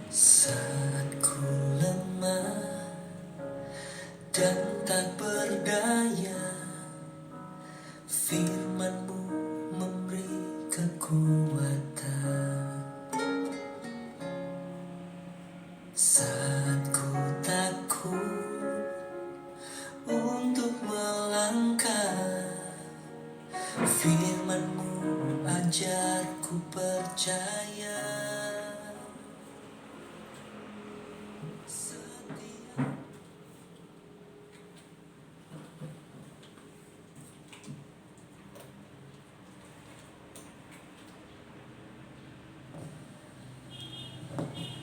Saat ku lemah dan tak berdaya, firman-Mu memberi kekuatan. Saat ku takut untuk melangkah, firman-Mu ajarku percaya.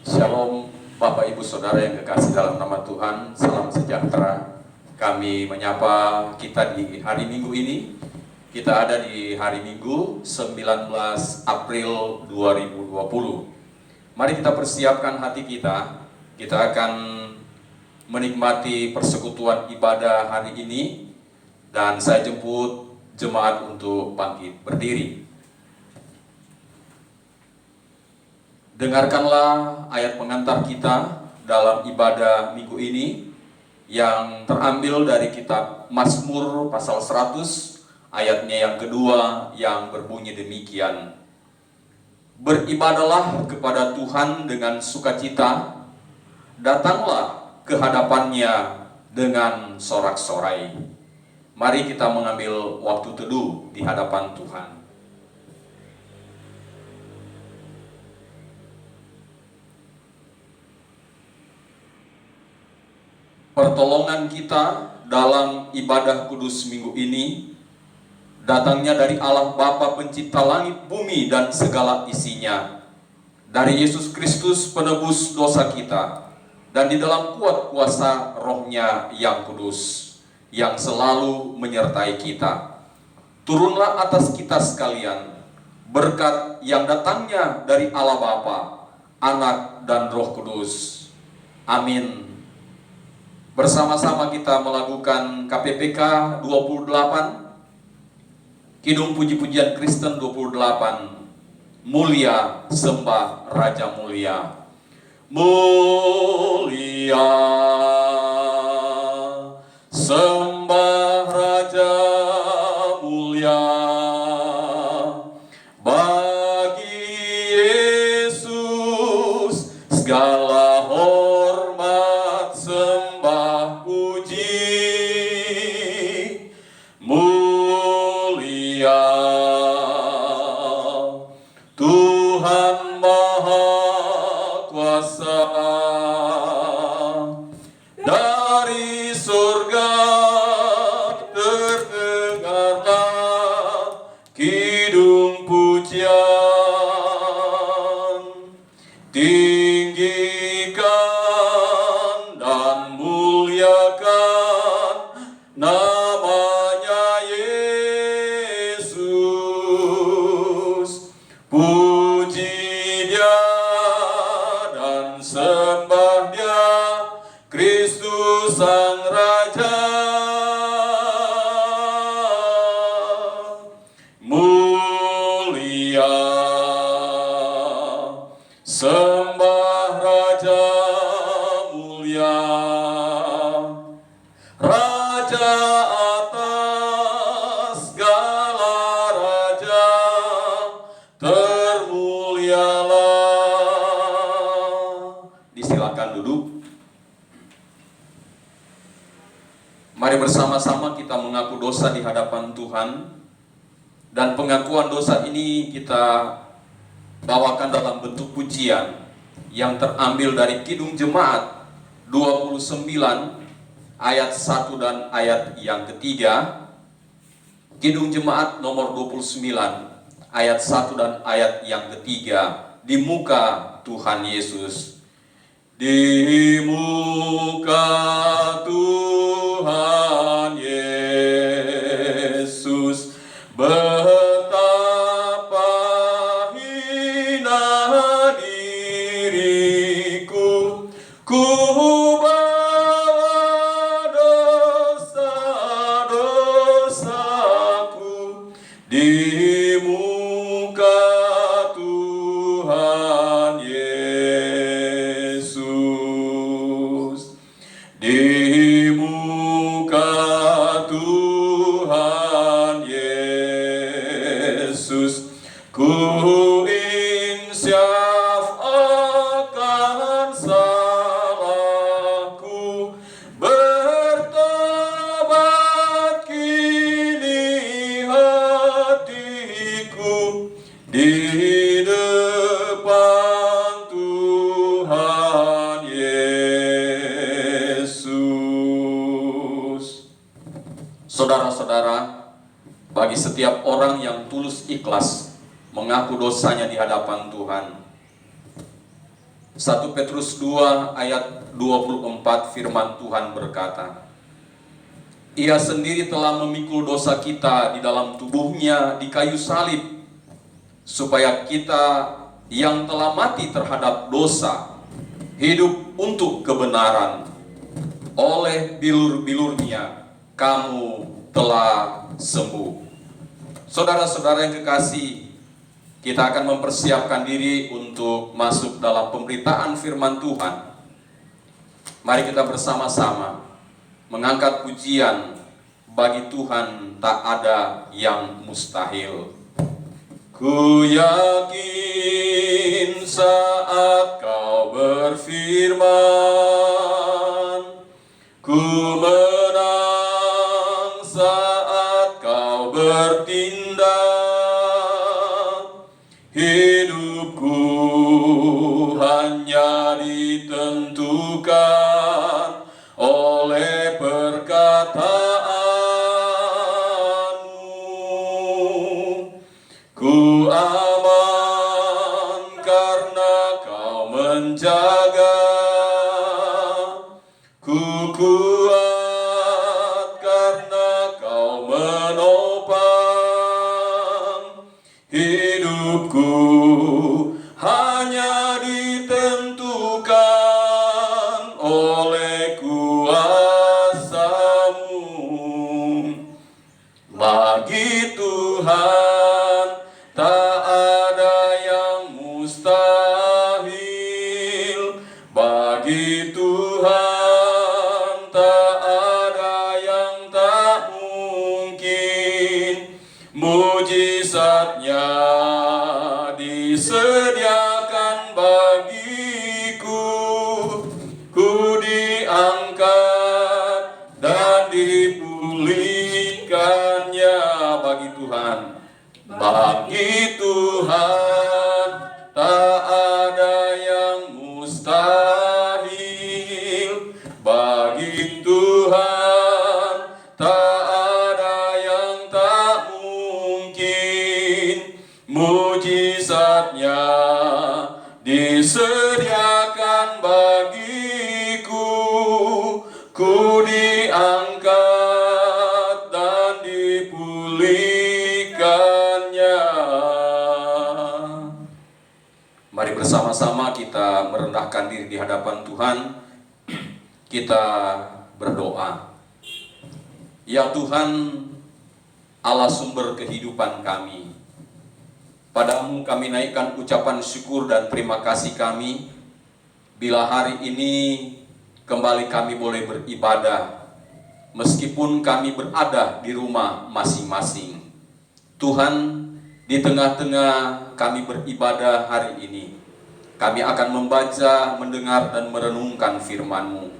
Shalom Bapak Ibu Saudara yang kekasih dalam nama Tuhan, salam sejahtera. Kami menyapa kita di hari Minggu ini. Kita ada di hari Minggu 19 April 2020. Mari kita persiapkan hati kita. Kita akan menikmati persekutuan ibadah hari ini. Dan saya jemput jemaat untuk bangkit berdiri. Dengarkanlah ayat pengantar kita dalam ibadah minggu ini yang terambil dari kitab Mazmur pasal 100 ayatnya yang kedua yang berbunyi demikian. Beribadahlah kepada Tuhan dengan sukacita, datanglah ke hadapannya dengan sorak-sorai. Mari kita mengambil waktu teduh di hadapan Tuhan. Pertolongan kita dalam ibadah kudus minggu ini datangnya dari Allah Bapa pencipta langit, bumi, dan segala isinya. Dari Yesus Kristus penebus dosa kita. Dan di dalam kuat kuasa Roh-Nya yang kudus, yang selalu menyertai kita. Turunlah atas kita sekalian berkat yang datangnya dari Allah Bapa, Anak, dan Roh Kudus. Amin. Bersama-sama kita melakukan KPPK 28, Kidung Puji-Pujian Kristen 28, Mulia Sembah Raja Mulia. Mulia Sembah Raja Mulia bagi Yesus, segala hormat sembah puji. Mulia Tuhan Maha Kuasa, dari surga terdengarlah kidung pujian. Tinggikan dan muliakan namanya Yesus. Puji Dia dan sembah Dia, Kristus Sang Raja. Mulia sembah Raja Mulia, Raja atas segala raja, termulialah. Disilakan duduk. Mari bersama-sama kita mengaku dosa di hadapan Tuhan. Dan pengakuan dosa ini kita bawakan dalam bentuk pujian yang terambil dari Kidung Jemaat 29 ayat 1 dan ayat yang ketiga. Kidung Jemaat nomor 29 ayat 1 dan ayat yang ketiga. Di muka Tuhan Yesus. Di muka Tuhan Yesus, betapa hina diriku, ku bawa dosa-dosaku di muka Tuhan Yesus. setiap orang yang tulus ikhlas mengaku dosanya di hadapan Tuhan. 1 Petrus 2 ayat 24 firman Tuhan berkata, Ia sendiri telah memikul dosa kita di dalam tubuhnya di kayu salib, supaya kita yang telah mati terhadap dosa hidup untuk kebenaran. Oleh bilur-bilurnya kamu telah sembuh. Saudara-saudara yang kekasih, kita akan mempersiapkan diri untuk masuk dalam pemberitaan firman Tuhan. Mari kita bersama-sama mengangkat pujian, bagi Tuhan tak ada yang mustahil. Ku yakin saat kau berfirman, ku menang saat kau bertindak. Hidupku hanya ditentukan oleh perkataanmu. Ku aman karena kau menjaga. Ku kuat karena kau menopang. Hidupku hanya ditentukan oleh kuasa-Mu. Bagi Tuhan tak ada yang mustahil. Bagi Tuhan tak ada yang tak mungkin. Mujizatnya disediakan bagiku. Ku diangkat dan dipulihkannya. Bagi Tuhan, bagi Tuhan tak ada yang mustahil. Bagi Tuhan tak ada yang tak mungkin. Mujizatnya disediakan bagiku. Ku diangkat dan dipulihkannya. Mari bersama-sama kita merendahkan diri di hadapan Tuhan. Kita berdoa. Ya Tuhan, Allah sumber kehidupan kami, Padamu kami naikkan ucapan syukur dan terima kasih kami bila hari ini kembali kami boleh beribadah meskipun kami berada di rumah masing-masing. Tuhan, di tengah-tengah kami beribadah hari ini, kami akan membaca, mendengar dan merenungkan firman-Mu.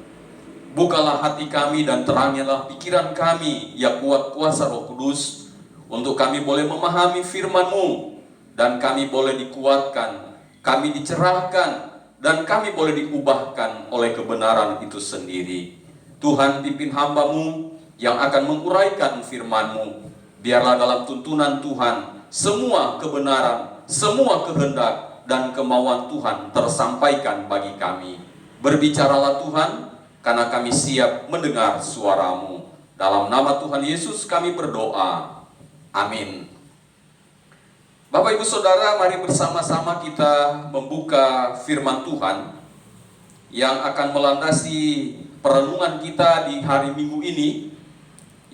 Bukalah hati kami dan terangilah pikiran kami, ya kuat kuasa Roh Kudus, untuk kami boleh memahami firman-Mu, dan kami boleh dikuatkan, kami dicerahkan, dan kami boleh diubahkan oleh kebenaran itu sendiri. Tuhan, pimpin hamba-Mu yang akan menguraikan firman-Mu. Biarlah dalam tuntunan Tuhan, semua kebenaran, semua kehendak, dan kemauan Tuhan tersampaikan bagi kami. Berbicaralah Tuhan, karena kami siap mendengar suara-Mu. Dalam nama Tuhan Yesus kami berdoa. Amin. Bapak Ibu Saudara, mari bersama-sama kita membuka firman Tuhan yang akan melandasi perenungan kita di hari Minggu ini,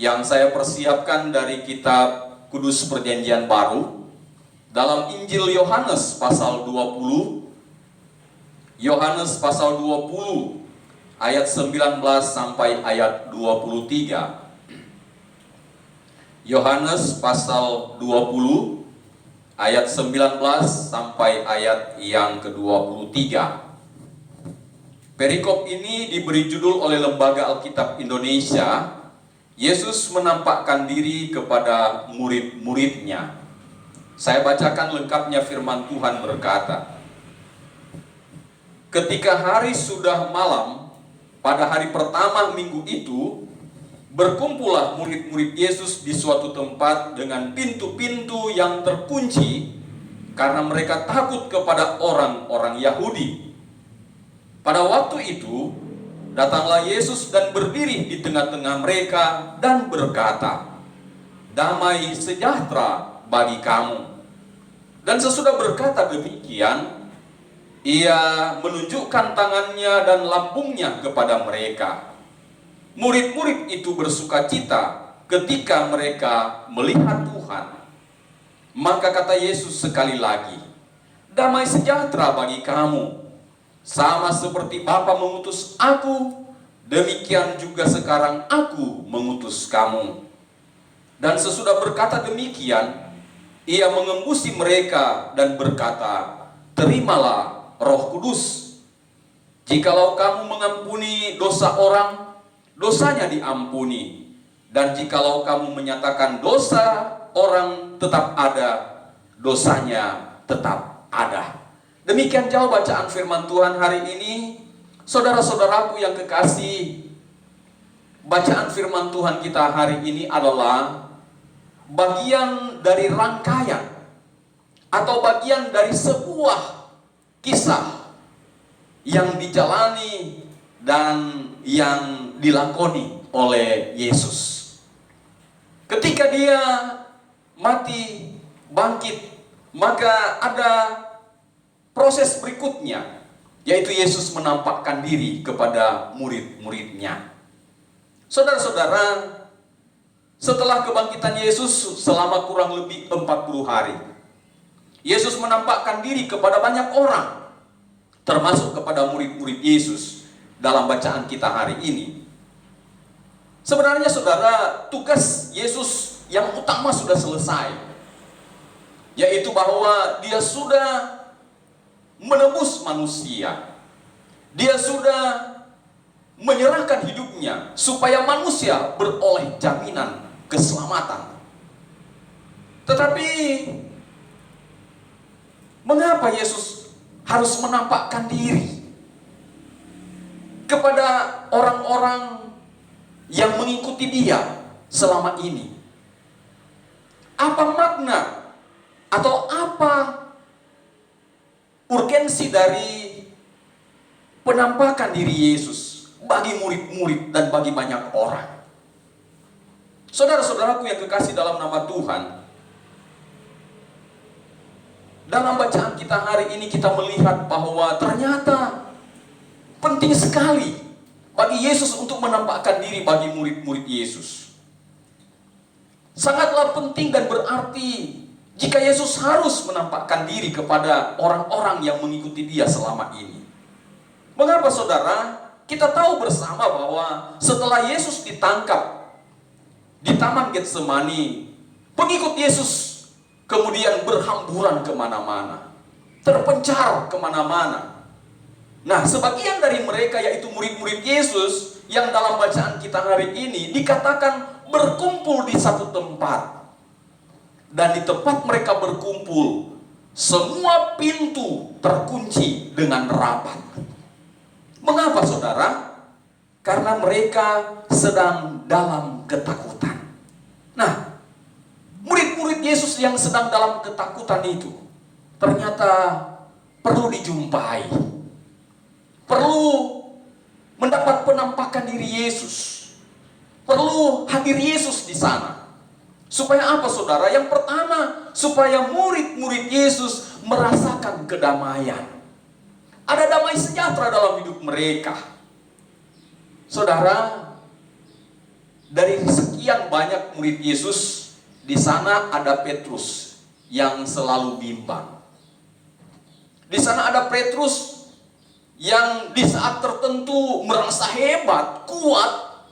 yang saya persiapkan dari kitab Kudus Perjanjian Baru dalam Injil Yohanes pasal 20. Yohanes pasal 20 ayat 19 sampai ayat 23. Yohanes pasal 20 ayat 19 sampai ayat yang ke-23. Perikop ini diberi judul oleh Lembaga Alkitab Indonesia, Yesus menampakkan diri kepada murid-muridnya. Saya bacakan lengkapnya. Firman Tuhan berkata, ketika hari sudah malam, pada hari pertama minggu itu, Berkumpullah murid-murid Yesus di suatu tempat dengan pintu-pintu yang terkunci karena mereka takut kepada orang-orang Yahudi. Pada waktu itu, datanglah Yesus dan berdiri di tengah-tengah mereka dan berkata, "Damai sejahtera bagi kamu." Dan sesudah berkata demikian, Ia menunjukkan tangannya dan lambungnya kepada mereka. Murid-murid itu bersukacita ketika mereka melihat Tuhan. Maka kata Yesus sekali lagi, "Damai sejahtera bagi kamu. Sama seperti Bapa mengutus aku, demikian juga sekarang aku mengutus kamu." Dan sesudah berkata demikian, Ia mengembusi mereka dan berkata, "Terimalah Roh Kudus. Jikalau kamu mengampuni dosa orang, dosanya diampuni. Dan jikalau kamu menyatakan dosa orang tetap ada, dosanya tetap ada." Demikian jauh bacaan firman Tuhan hari ini. Saudara-saudaraku yang kekasih, bacaan firman Tuhan kita hari ini adalah bagian dari rangkaian atau bagian dari sebuah kisah yang dijalani dan yang dilakoni oleh Yesus. Ketika Dia mati, bangkit, maka ada proses berikutnya, yaitu Yesus menampakkan diri kepada murid-muridnya. Saudara-saudara, setelah kebangkitan Yesus selama kurang lebih 40 hari, Yesus menampakkan diri kepada banyak orang, termasuk kepada murid-murid Yesus dalam bacaan kita hari ini. Sebenarnya saudara, tugas Yesus yang utama sudah selesai, yaitu bahwa Dia sudah menebus manusia. Dia sudah menyerahkan hidupnya supaya manusia beroleh jaminan keselamatan. Tetapi mengapa Yesus harus menampakkan diri kepada orang-orang yang mengikuti Dia selama ini? Apa makna atau apa urgensi dari penampakan diri Yesus bagi murid-murid dan bagi banyak orang? Saudara-saudaraku yang kekasih dalam nama Tuhan, dalam bacaan kita hari ini kita melihat bahwa ternyata penting sekali bagi Yesus untuk menampakkan diri bagi murid-murid Yesus. Sangatlah penting dan berarti jika Yesus harus menampakkan diri kepada orang-orang yang mengikuti Dia selama ini. Mengapa saudara? Kita tahu bersama bahwa setelah Yesus ditangkap di Taman Getsemani, pengikut Yesus kemudian berhamburan kemana-mana, terpencar kemana-mana. Nah, sebagian dari mereka yaitu murid-murid Yesus yang dalam bacaan kita hari ini dikatakan berkumpul di satu tempat. Dan di tempat mereka berkumpul, semua pintu terkunci dengan rapat. Mengapa saudara? Karena mereka sedang dalam ketakutan. Nah, murid-murid Yesus yang sedang dalam ketakutan itu ternyata perlu dijumpai, perlu mendapat penampakan diri Yesus, perlu hadir Yesus di sana. Supaya apa saudara? Yang pertama, supaya murid-murid Yesus merasakan kedamaian. Ada damai sejahtera dalam hidup mereka. Saudara, dari sekian banyak murid Yesus, di sana ada Petrus yang selalu bimbang. Di sana ada Petrus yang di saat tertentu merasa hebat, kuat,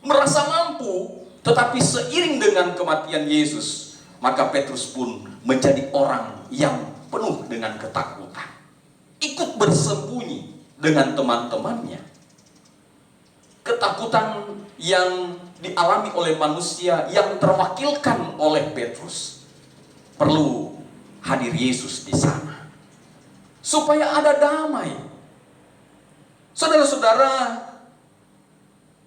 merasa mampu. Tetapi seiring dengan kematian Yesus, maka Petrus pun menjadi orang yang penuh dengan ketakutan, ikut bersembunyi dengan teman-temannya. Ketakutan yang dialami oleh manusia yang terwakilkan oleh Petrus. Perlu hadir Yesus di sana supaya ada damai. Saudara-saudara,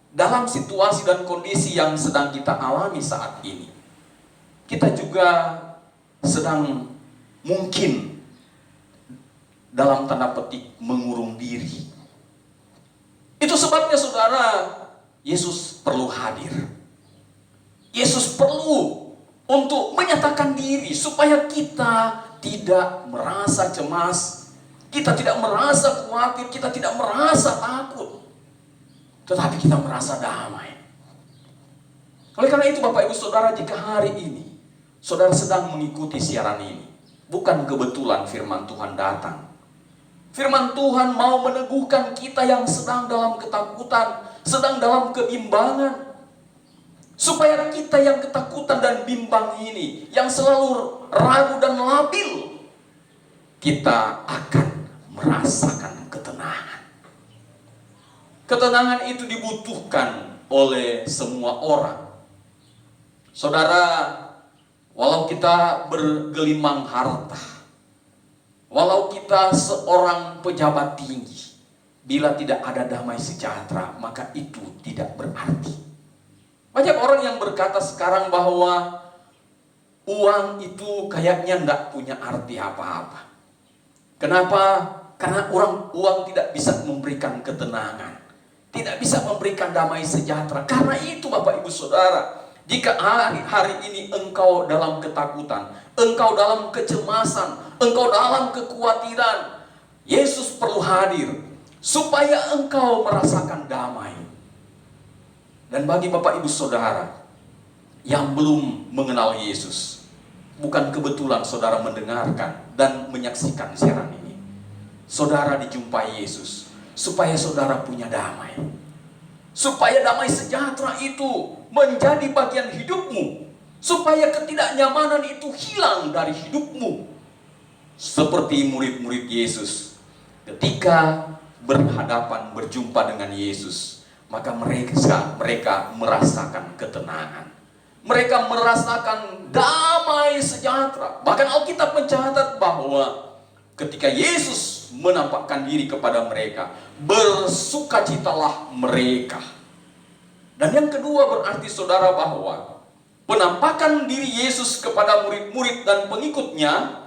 dalam situasi dan kondisi yang sedang kita alami saat ini, kita juga sedang mungkin dalam tanda petik mengurung diri. Itu sebabnya saudara, Yesus perlu hadir. Yesus perlu untuk menyatakan diri supaya kita tidak merasa cemas, kita tidak merasa khawatir, kita tidak merasa takut, tetapi kita merasa damai. Oleh karena itu Bapak Ibu Saudara, jika hari ini saudara sedang mengikuti siaran ini, bukan kebetulan firman Tuhan datang. Firman Tuhan mau meneguhkan kita yang sedang dalam ketakutan, sedang dalam kebimbangan, supaya kita yang ketakutan dan bimbang ini, yang selalu ragu dan labil, kita akan merasakan ketenangan. Ketenangan itu dibutuhkan oleh semua orang. Saudara, walau kita bergelimang harta, walau kita seorang pejabat tinggi, bila tidak ada damai sejahtera, maka itu tidak berarti. Banyak orang yang berkata sekarang bahwa uang itu kayaknya tidak punya arti apa-apa. Kenapa? Karena uang tidak bisa memberikan ketenangan, tidak bisa memberikan damai sejahtera. Karena itu Bapak Ibu Saudara, jika hari ini engkau dalam ketakutan, engkau dalam kecemasan, engkau dalam kekhawatiran, Yesus perlu hadir supaya engkau merasakan damai. Dan bagi Bapak Ibu Saudara yang belum mengenal Yesus, bukan kebetulan saudara mendengarkan dan menyaksikan siaran ini. Saudara dijumpai Yesus supaya saudara punya damai, supaya damai sejahtera itu menjadi bagian hidupmu, supaya ketidaknyamanan itu hilang dari hidupmu. Seperti murid-murid Yesus ketika berhadapan berjumpa dengan Yesus, maka mereka merasakan ketenangan, mereka merasakan damai sejahtera. Bahkan Alkitab mencatat bahwa ketika Yesus menampakkan diri kepada mereka, bersukacitalah mereka. Dan yang kedua berarti saudara bahwa penampakan diri Yesus kepada murid-murid dan pengikutnya,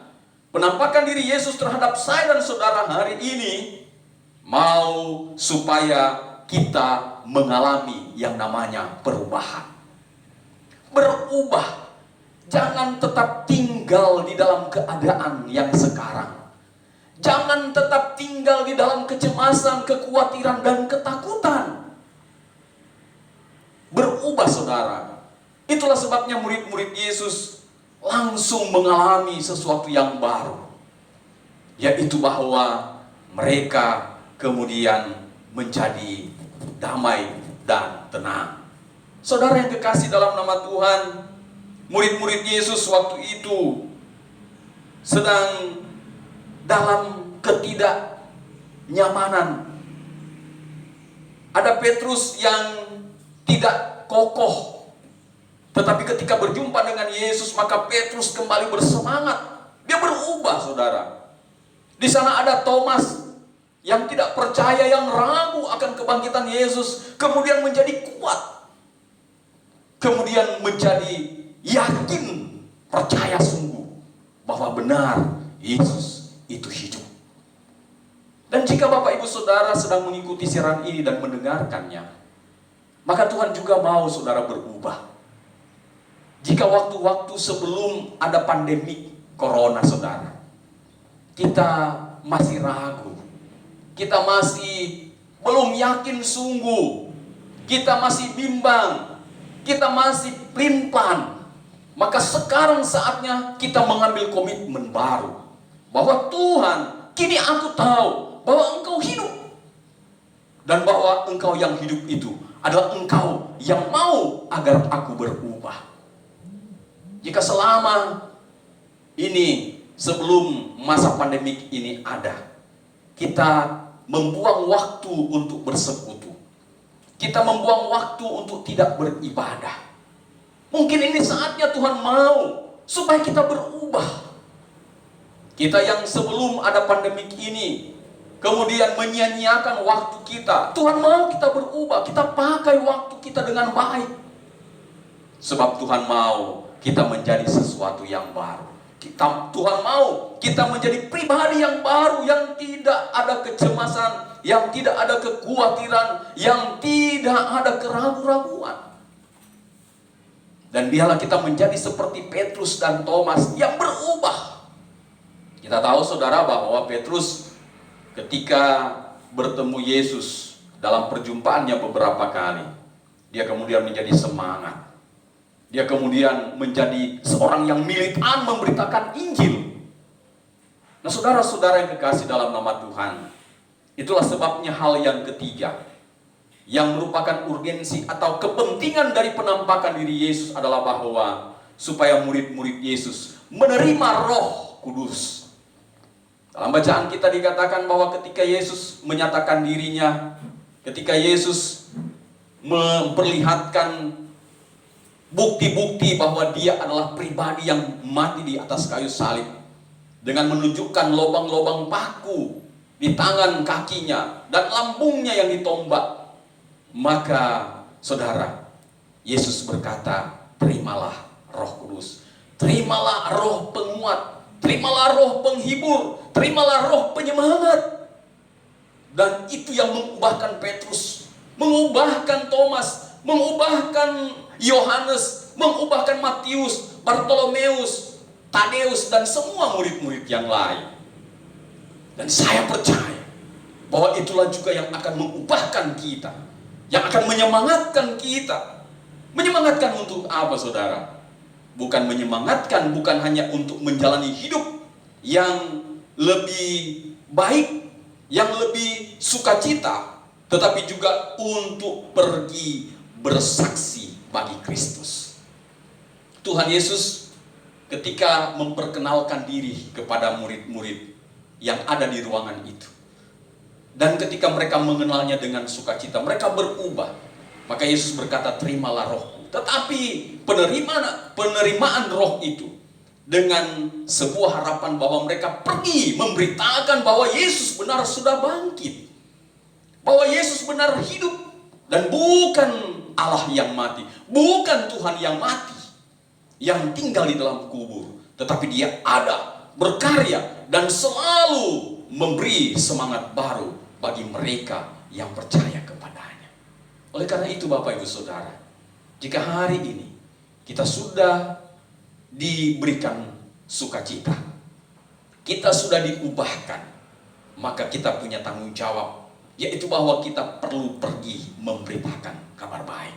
penampakan diri Yesus terhadap saya dan saudara hari ini, mau supaya kita mengalami yang namanya perubahan. Berubah. Jangan tetap tinggal di dalam keadaan yang sekarang. Jangan tetap tinggal di dalam kecemasan, kekhawatiran, dan ketakutan. Berubah saudara. Itulah sebabnya murid-murid Yesus langsung mengalami sesuatu yang baru, yaitu bahwa mereka kemudian menjadi damai dan tenang. Saudara yang kekasih dalam nama Tuhan, murid-murid Yesus waktu itu sedang dalam ketidaknyamanan. Ada Petrus yang tidak kokoh, tetapi ketika berjumpa dengan Yesus, maka Petrus kembali bersemangat. Dia berubah saudara. Di sana ada Thomas yang tidak percaya, yang ragu akan kebangkitan Yesus, kemudian menjadi kuat, kemudian menjadi yakin, percaya sungguh bahwa benar Yesus itu hidup. Dan jika Bapak Ibu Saudara sedang mengikuti siaran ini dan mendengarkannya, maka Tuhan juga mau saudara berubah. Jika waktu-waktu sebelum ada pandemi corona saudara, kita masih ragu, kita masih belum yakin sungguh, kita masih bimbang, kita masih pelin-pelan, maka sekarang saatnya kita mengambil komitmen baru bahwa Tuhan, kini aku tahu bahwa Engkau hidup, dan bahwa Engkau yang hidup itu adalah Engkau yang mau agar aku berubah. Jika selama ini, sebelum masa pandemik ini ada, kita membuang waktu untuk bersekutu, kita membuang waktu untuk tidak beribadah, mungkin ini saatnya Tuhan mau supaya kita berubah. Kita yang sebelum ada pandemik ini kemudian menyia-nyiakan waktu kita. Tuhan mau kita berubah, kita pakai waktu kita dengan baik. Sebab Tuhan mau kita menjadi sesuatu yang baru. Tuhan mau kita menjadi pribadi yang baru, yang tidak ada kecemasan, yang tidak ada kekhawatiran, yang tidak ada keraguan-raguan. Dan biarlah kita menjadi seperti Petrus dan Thomas yang berubah. Kita tahu saudara bahwa Petrus ketika bertemu Yesus dalam perjumpaannya beberapa kali, dia kemudian menjadi semangat. Dia kemudian menjadi seorang yang militan memberitakan Injil. Nah saudara-saudara yang kekasih dalam nama Tuhan, itulah sebabnya hal yang ketiga yang merupakan urgensi atau kepentingan dari penampakan diri Yesus adalah bahwa supaya murid-murid Yesus menerima Roh Kudus. Dalam bacaan kita dikatakan bahwa ketika Yesus menyatakan dirinya, ketika Yesus memperlihatkan bukti-bukti bahwa dia adalah pribadi yang mati di atas kayu salib, dengan menunjukkan lubang-lubang paku di tangan kakinya dan lambungnya yang ditombak, maka saudara, Yesus berkata, terimalah Roh Kudus, terimalah Roh penguat, terimalah Roh penghibur, terimalah Roh penyemangat. Dan itu yang mengubahkan Petrus, mengubahkan Thomas, mengubahkan Yohanes, mengubahkan Matius, Bartolomeus, Tadeus, dan semua murid-murid yang lain. Dan saya percaya bahwa itulah juga yang akan mengubahkan kita, yang akan menyemangatkan kita. Menyemangatkan untuk apa saudara? Bukan menyemangatkan, bukan hanya untuk menjalani hidup yang lebih baik, yang lebih sukacita, tetapi juga untuk pergi bersaksi bagi Kristus. Tuhan Yesus ketika memperkenalkan diri kepada murid-murid yang ada di ruangan itu, dan ketika mereka mengenalnya dengan sukacita, mereka berubah. Maka Yesus berkata, terimalah Rohku. Tetapi penerimaan Roh itu dengan sebuah harapan bahwa mereka pergi memberitakan bahwa Yesus benar sudah bangkit, bahwa Yesus benar hidup, dan bukan Allah yang mati, bukan Tuhan yang mati, yang tinggal di dalam kubur, tetapi dia ada, berkarya, dan selalu memberi semangat baru bagi mereka yang percaya kepadanya. Oleh karena itu Bapak Ibu Saudara, jika hari ini kita sudah diberikan sukacita, kita sudah diubahkan, maka kita punya tanggung jawab, yaitu bahwa kita perlu pergi memberitakan kabar baik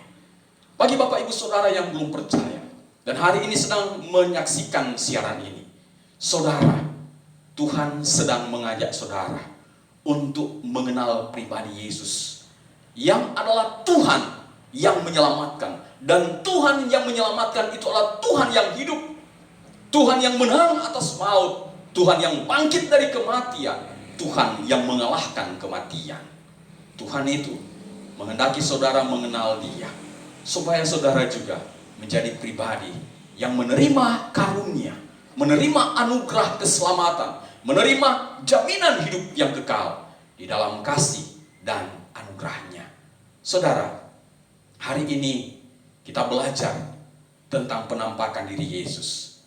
bagi Bapak Ibu Saudara yang belum percaya dan hari ini sedang menyaksikan siaran ini. Saudara, Tuhan sedang mengajak saudara untuk mengenal pribadi Yesus, yang adalah Tuhan yang menyelamatkan. Dan Tuhan yang menyelamatkan itu adalah Tuhan yang hidup, Tuhan yang menang atas maut, Tuhan yang bangkit dari kematian, Tuhan yang mengalahkan kematian. Tuhan itu menghendaki saudara mengenal Dia, supaya saudara juga menjadi pribadi yang menerima karunia, menerima anugerah keselamatan, menerima jaminan hidup yang kekal di dalam kasih dan anugerahnya. Saudara, hari ini kita belajar tentang penampakan diri Yesus.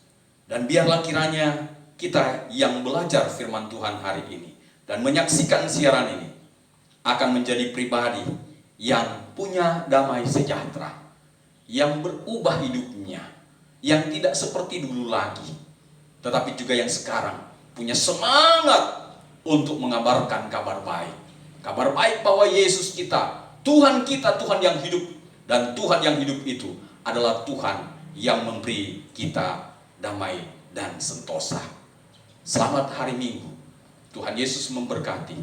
Dan biarlah kiranya kita yang belajar firman Tuhan hari ini dan menyaksikan siaran ini akan menjadi pribadi yang punya damai sejahtera, yang berubah hidupnya, yang tidak seperti dulu lagi, tetapi juga yang sekarang punya semangat untuk mengabarkan kabar baik. Kabar baik bahwa Yesus kita, Tuhan yang hidup, dan Tuhan yang hidup itu adalah Tuhan yang memberi kita damai dan sentosa. Selamat hari Minggu. Tuhan Yesus memberkati,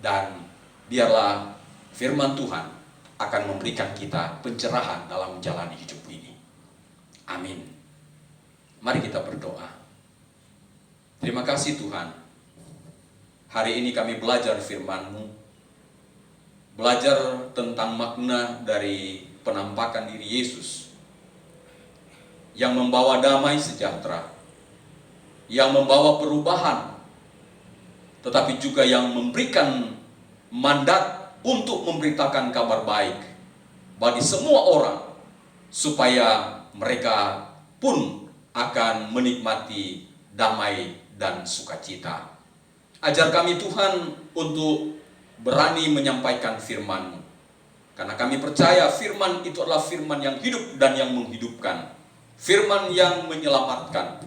dan biarlah firman Tuhan akan memberikan kita pencerahan dalam menjalani hidup ini. Amin. Mari kita berdoa. Terima kasih Tuhan. Hari ini kami belajar firman-Mu, belajar tentang makna dari penampakan diri Yesus yang membawa damai sejahtera, yang membawa perubahan, tetapi juga yang memberikan mandat untuk memberitakan kabar baik bagi semua orang, supaya mereka pun akan menikmati damai dan sukacita. Ajar kami Tuhan untuk berani menyampaikan firman-Mu, karena kami percaya firman itu adalah firman yang hidup dan yang menghidupkan, firman yang menyelamatkan,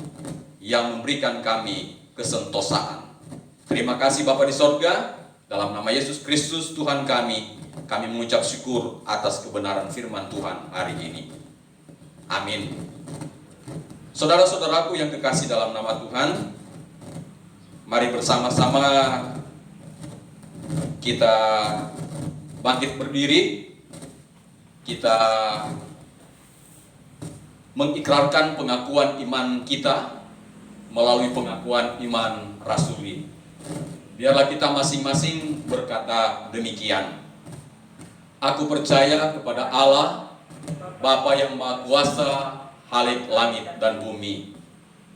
yang memberikan kami kesentosaan. Terima kasih Bapa di sorga, dalam nama Yesus Kristus Tuhan kami mengucap syukur atas kebenaran firman Tuhan hari ini. Amin. Saudara-saudaraku yang kekasih dalam nama Tuhan, mari bersama-sama kita bangkit berdiri, kita mengikrarkan pengakuan iman kita melalui pengakuan iman rasuli. Biarlah kita masing-masing berkata demikian. Aku percaya kepada Allah, Bapa yang Maha Kuasa, Khalik langit dan bumi,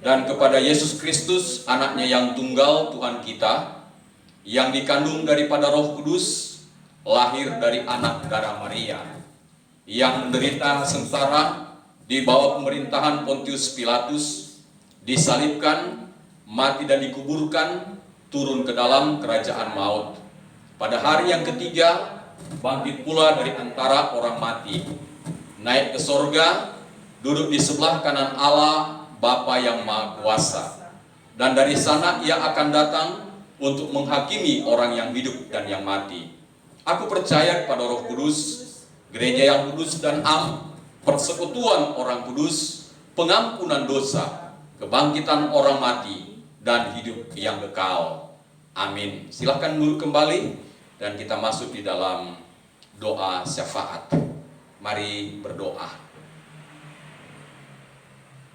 dan kepada Yesus Kristus, anaknya yang tunggal Tuhan kita, yang dikandung daripada Roh Kudus, lahir dari anak darah Maria, yang menderita sengsara di bawah pemerintahan Pontius Pilatus, disalibkan, mati dan dikuburkan, turun ke dalam kerajaan maut. Pada hari yang ketiga, bangkit pula dari antara orang mati, naik ke sorga, duduk di sebelah kanan Allah, Bapa yang Maha Kuasa. Dan dari sana ia akan datang untuk menghakimi orang yang hidup dan yang mati. Aku percaya kepada Roh Kudus, gereja yang kudus dan am, persekutuan orang kudus, pengampunan dosa, kebangkitan orang mati, dan hidup yang kekal. Amin. Silahkan duduk kembali dan kita masuk di dalam doa syafaat. Mari berdoa.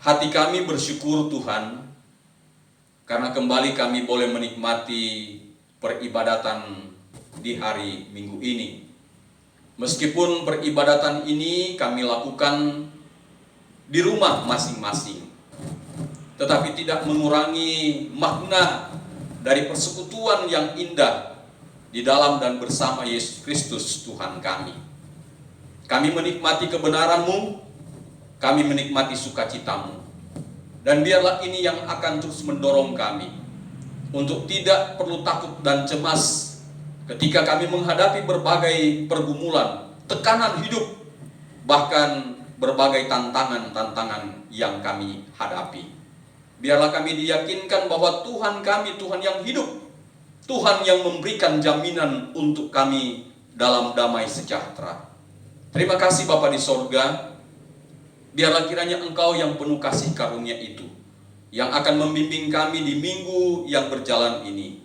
Hati kami bersyukur Tuhan, karena kembali kami boleh menikmati peribadatan di hari Minggu ini. Meskipun peribadatan ini kami lakukan di rumah masing-masing, tetapi tidak mengurangi makna dari persekutuan yang indah di dalam dan bersama Yesus Kristus Tuhan kami. Kami menikmati kebenaran-Mu, kami menikmati sukacita-Mu, dan biarlah ini yang akan terus mendorong kami untuk tidak perlu takut dan cemas ketika kami menghadapi berbagai pergumulan, tekanan hidup, bahkan berbagai tantangan-tantangan yang kami hadapi. Biarlah kami diyakinkan bahwa Tuhan kami, Tuhan yang hidup, Tuhan yang memberikan jaminan untuk kami dalam damai sejahtera. Terima kasih Bapa di sorga, biarlah kiranya Engkau yang penuh kasih karunia itu, yang akan membimbing kami di minggu yang berjalan ini.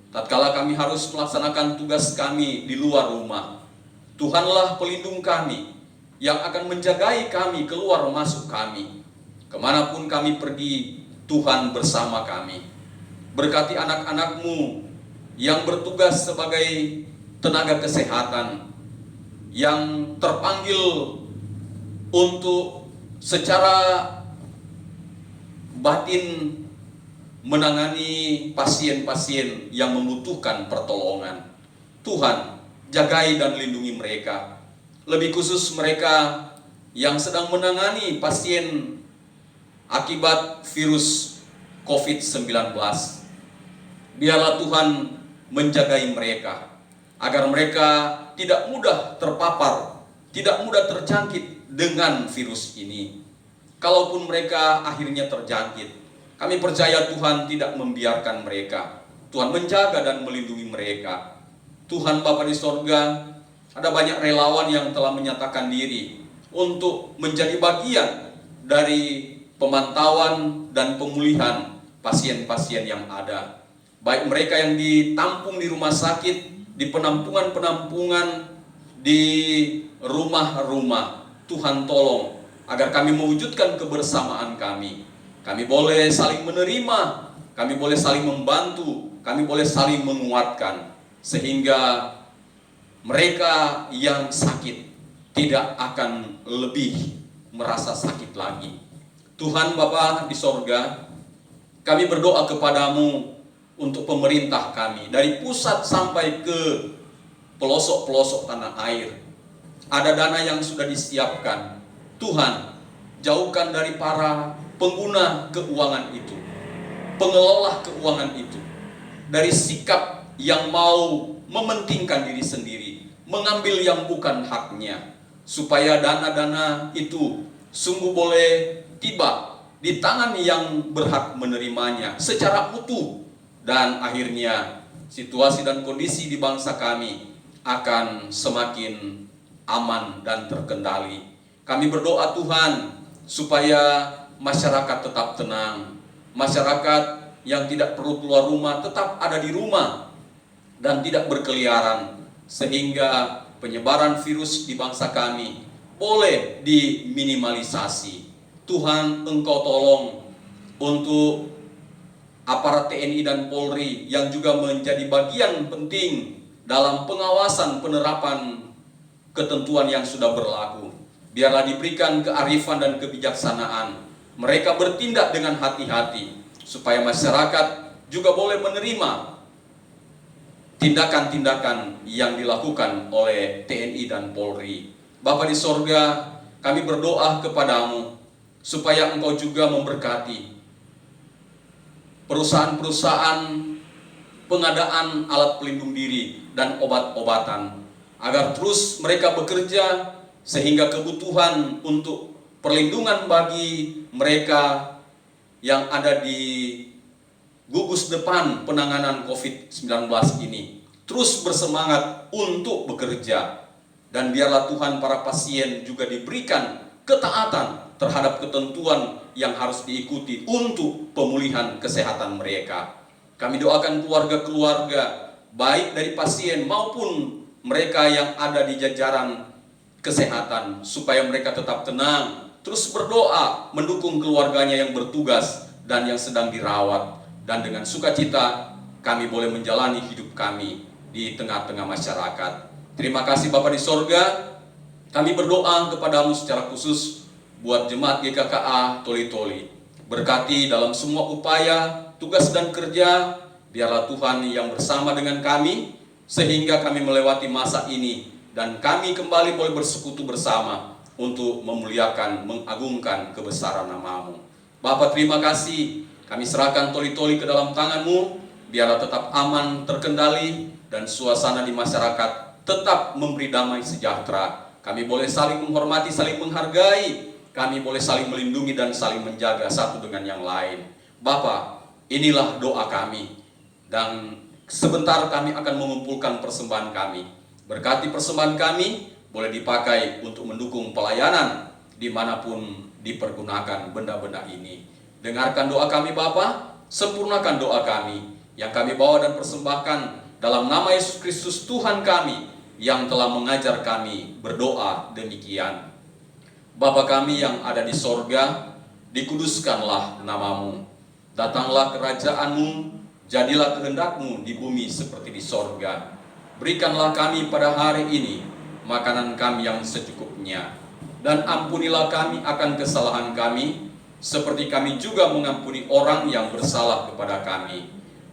Tatkala kami harus melaksanakan tugas kami di luar rumah, Tuhanlah pelindung kami, yang akan menjagai kami keluar masuk kami. Kemanapun kami pergi, Tuhan bersama kami. Berkati anak-anak-Mu yang bertugas sebagai tenaga kesehatan, yang terpanggil untuk secara batin menangani pasien-pasien yang membutuhkan pertolongan. Tuhan, jagai dan lindungi mereka. Lebih khusus mereka yang sedang menangani pasien akibat virus COVID-19. Biarlah Tuhan menjagai mereka, agar mereka tidak mudah terpapar, tidak mudah terjangkit dengan virus ini. Kalaupun mereka akhirnya terjangkit, kami percaya Tuhan tidak membiarkan mereka. Tuhan menjaga dan melindungi mereka. Tuhan Bapa di sorga, ada banyak relawan yang telah menyatakan diri untuk menjadi bagian dari pemantauan dan pemulihan pasien-pasien yang ada. Baik mereka yang ditampung di rumah sakit, di penampungan-penampungan, di rumah-rumah. Tuhan tolong agar kami mewujudkan kebersamaan kami. Kami boleh saling menerima, kami boleh saling membantu, kami boleh saling menguatkan, sehingga mereka yang sakit tidak akan lebih merasa sakit lagi. Tuhan Bapa di sorga, kami berdoa kepadamu untuk pemerintah kami, dari pusat sampai ke pelosok-pelosok tanah air. Ada dana yang sudah disiapkan. Tuhan, jauhkan dari para pengguna keuangan itu, pengelola keuangan itu, dari sikap yang mau mementingkan diri sendiri, mengambil yang bukan haknya, supaya dana-dana itu sungguh boleh tiba di tangan yang berhak menerimanya secara utuh, dan akhirnya situasi dan kondisi di bangsa kami akan semakin aman dan terkendali. Kami berdoa Tuhan supaya masyarakat tetap tenang, masyarakat yang tidak perlu keluar rumah tetap ada di rumah dan tidak berkeliaran, sehingga penyebaran virus di bangsa kami boleh diminimalisasi. Tuhan, Engkau tolong untuk aparat TNI dan Polri yang juga menjadi bagian penting dalam pengawasan penerapan ketentuan yang sudah berlaku. Biarlah diberikan kearifan dan kebijaksanaan. Mereka bertindak dengan hati-hati supaya masyarakat juga boleh menerima tindakan-tindakan yang dilakukan oleh TNI dan Polri. Bapa di sorga, kami berdoa kepadamu supaya Engkau juga memberkati perusahaan-perusahaan pengadaan alat pelindung diri dan obat-obatan, agar terus mereka bekerja sehingga kebutuhan untuk perlindungan bagi mereka yang ada di gugus depan penanganan COVID-19 ini terus bersemangat untuk bekerja. Dan biarlah Tuhan para pasien juga diberikan ketaatan terhadap ketentuan yang harus diikuti untuk pemulihan kesehatan mereka. Kami doakan keluarga-keluarga baik dari pasien maupun mereka yang ada di jajaran kesehatan, supaya mereka tetap tenang, terus berdoa mendukung keluarganya yang bertugas dan yang sedang dirawat. Dan dengan sukacita kami boleh menjalani hidup kami di tengah-tengah masyarakat. Terima kasih Bapa di sorga. Kami berdoa kepadamu secara khusus buat jemaat GKKA Toli-Toli. Berkati dalam semua upaya, tugas dan kerja. Biarlah Tuhan yang bersama dengan kami sehingga kami melewati masa ini dan kami kembali boleh bersekutu bersama untuk memuliakan, mengagungkan kebesaran nama-Mu. Bapa, terima kasih. Kami serahkan Toli-Toli ke dalam tangan-Mu, biarlah tetap aman, terkendali, dan suasana di masyarakat tetap memberi damai sejahtera. Kami boleh saling menghormati, saling menghargai, kami boleh saling melindungi dan saling menjaga satu dengan yang lain. Bapa, inilah doa kami, dan sebentar kami akan mengumpulkan persembahan kami. Berkati persembahan kami, boleh dipakai untuk mendukung pelayanan dimanapun dipergunakan benda-benda ini. Dengarkan doa kami Bapa, sempurnakan doa kami yang kami bawa dan persembahkan dalam nama Yesus Kristus Tuhan kami yang telah mengajar kami berdoa demikian. Bapa kami yang ada di sorga, dikuduskanlah nama-Mu. Datanglah kerajaan-Mu, jadilah kehendak-Mu di bumi seperti di sorga. Berikanlah kami pada hari ini makanan kami yang secukupnya, dan ampunilah kami akan kesalahan kami, seperti kami juga mengampuni orang yang bersalah kepada kami.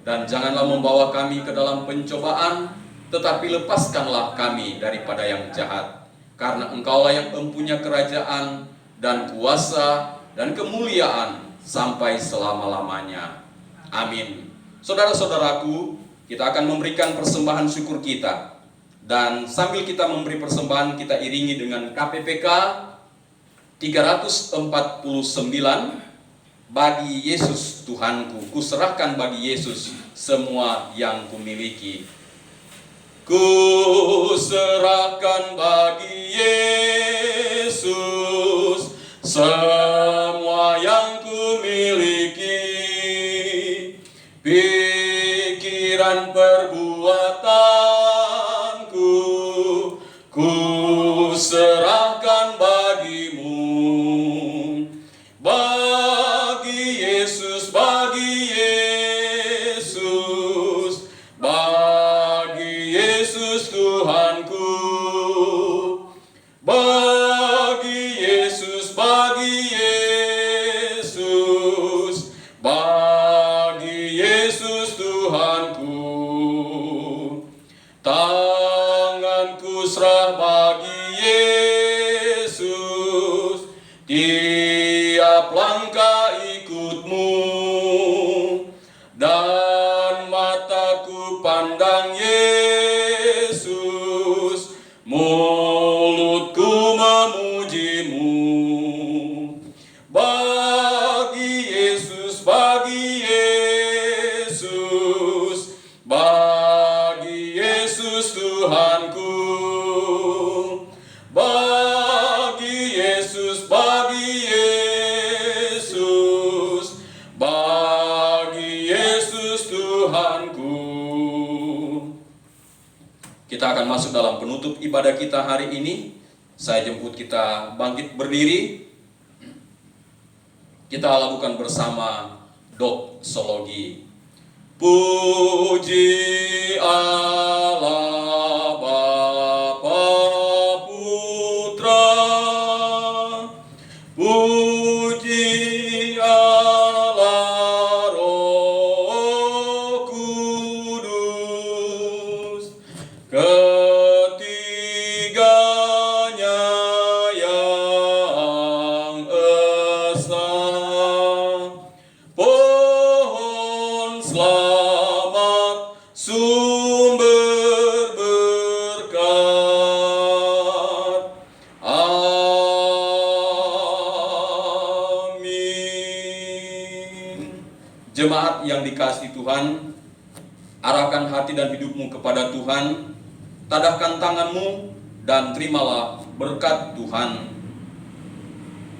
Dan janganlah membawa kami ke dalam pencobaan, tetapi lepaskanlah kami daripada yang jahat. Karena Engkaulah yang mempunyai kerajaan dan kuasa dan kemuliaan sampai selama-lamanya. Amin. Saudara-saudaraku, kita akan memberikan persembahan syukur kita. Dan sambil kita memberi persembahan, kita iringi dengan KPPK 349, bagi Yesus Tuhanku, kuserahkan bagi Yesus semua yang kumiliki. Kuserahkan bagi Yesus semua yang kumiliki, pikiran perbuatanku, kuserahkan bagimu. Bagi Yesus, bagi Yesus, bagi Yesus Tuhanku. Bagi Yesus, bagi Yesus, bagi Yesus Tuhan. serah bagi Yesus, tiap langkah ikutmu, dan mataku pandang Yesus, mulutku memujimu. Bagi Yesus, bagi Yesus, bagi Yesus Tuhanku. Bagi Yesus, bagi Yesus, bagi Yesus Tuhanku. Kita akan masuk dalam penutup ibadah kita hari ini. Saya jemput kita bangkit berdiri. Kita lakukan bersama doksologi. Puji Allah Bapa Putra, puji Allah Roh Kudus, ketiganya yang esa. Pohon selamat, sumber berkat. Amin. Jemaat yang dikasihi Tuhan, arahkan hati dan hidupmu kepada Tuhan, tadahkan tanganmu, dan terimalah berkat Tuhan.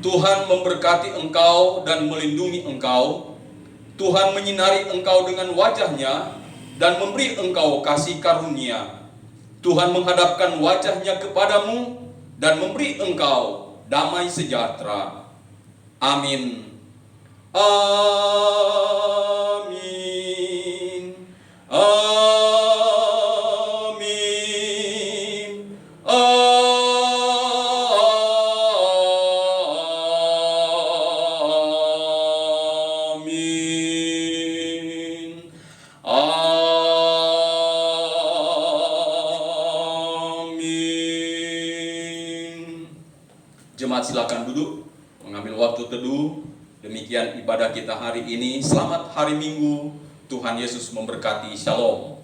Tuhan memberkati engkau dan melindungi engkau. Tuhan menyinari engkau dengan wajah-Nya dan memberi engkau kasih karunia. Tuhan menghadapkan wajah-Nya kepadamu dan memberi engkau damai sejahtera. Amin. Amin. Amin. Amin. Amin. Jemaat silakan duduk, mengambil waktu teduh. Demikian ibadah kita hari ini. Selamat hari Minggu. Tuhan Yesus memberkati. Shalom.